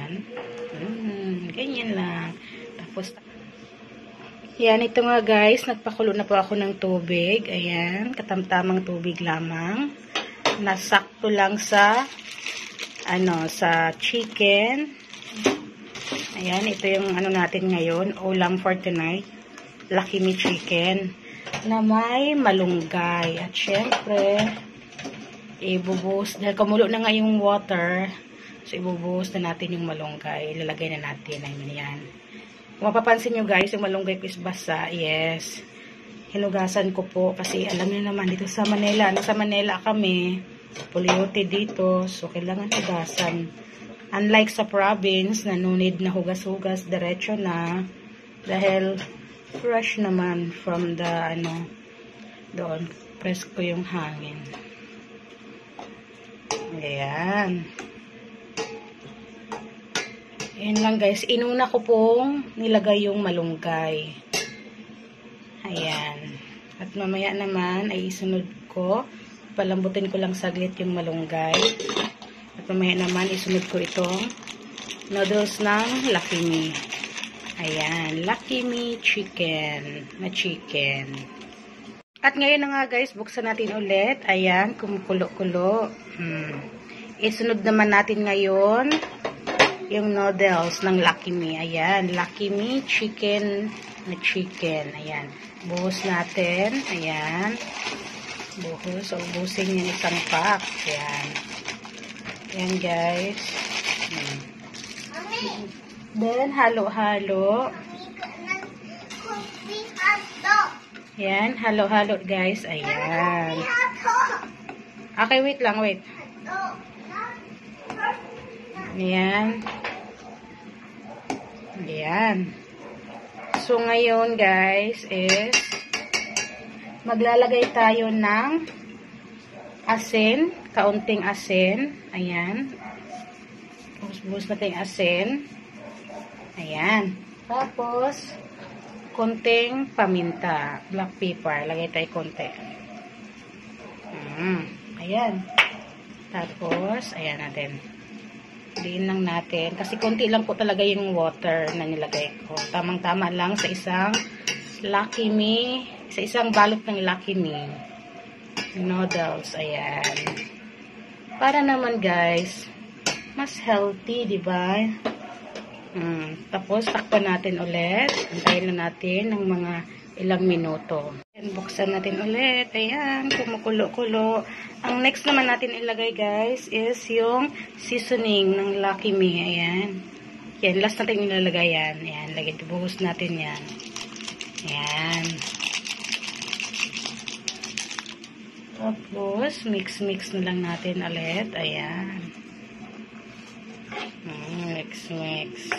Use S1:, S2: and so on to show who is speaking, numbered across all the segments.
S1: Ayan. Ganyan lang. Tapos, yan, ito nga guys, nagpakulo na po ako ng tubig. Ayan, katamtamang tubig lamang. Nasakto lang sa, sa chicken. Ayan, ito yung natin ngayon, ulam for tonight. Lucky Me chicken na may malunggay. At syempre, ibubuhos, dahil kumulo na nga yung water, so ibubuhos na natin yung malunggay. Ilalagay na natin. Ayan. Kung mapapansin nyo guys, yung malunggay ko is basa. Yes. Hinugasan ko po. Kasi alam nyo naman, dito sa Manila. Nasa Manila kami. Pulyote dito. So, kailangan hugasan. Unlike sa province, na no need na hugas-hugas. Diretso na. Dahil, fresh naman from the, doon. Press ko yung hangin. Ayan. Ayan lang guys. Inuna ko pong nilagay yung malunggay. Ayan. At mamaya naman ay isunod ko. Palambutin ko lang saglit yung malunggay. At mamaya naman isunod ko itong noodles ng Lucky Me. Ayan. Lucky Me chicken. Na chicken. At ngayon na nga guys, buksan natin ulit. Ayan. Kumukulo-kulo. Isunod naman natin ngayon yung noodles ng Lucky Me. Ayan, Lucky Me chicken na chicken. Ayan. Buhos natin. Ayan. Buhos. Ubusin yung isang pack. Ayan. Ayan, guys. Then, halo-halo. Ayan, halo-halo, guys. Ayan. Okay, wait lang, wait. Ayan. Ayan. So, ngayon, guys, is maglalagay tayo ng asin. Kaunting asin. Ayan. Buhos natin yung asin. Ayan. Tapos, konting paminta. Black pepper. Lagay tayo konti. Ayan. Tapos, ayan natin. Diin lang natin. Kasi konti lang po talaga yung water na nilagay ko. Tamang-tama lang sa isang Lucky Me. Sa isang balot ng Lucky Me. Noodles. Ayan. Para naman guys, mas healthy, diba? Tapos, takpan natin ulit. Antayin na natin ng mga ilang minuto. Buksan natin ulit. Ayan, kumukulo-kulo. Ang next naman natin ilagay guys is yung seasoning ng Lucky Me. Ayan. Yan, last natin ilalagay yan. Ayan, buhos natin yan. Ayan. Tapos, mix-mix na lang natin ulit. Ayan. Mix-mix.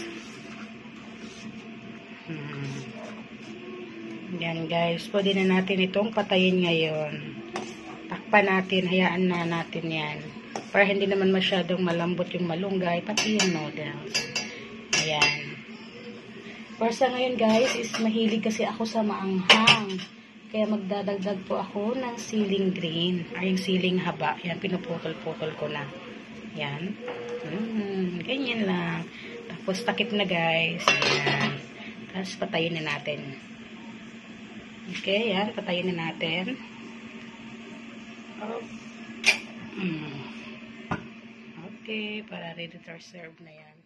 S1: Yan guys, pwede na natin itong patayin ngayon. Takpan natin, hayaan na natin yan. Para hindi naman masyadong malambot yung malunggay, pati yung noodles. Ayan. For sa ngayon guys, is mahilig kasi ako sa maanghang. Kaya magdadagdag po ako ng siling green. Ay, yung siling haba. Yan, pinuputol-putol ko na. Yan. Ganyan lang. Tapos takip na guys. Ayan. Tapos patayin na natin. Okay, yan. Patayin na natin. Okay, para ready to serve na yan.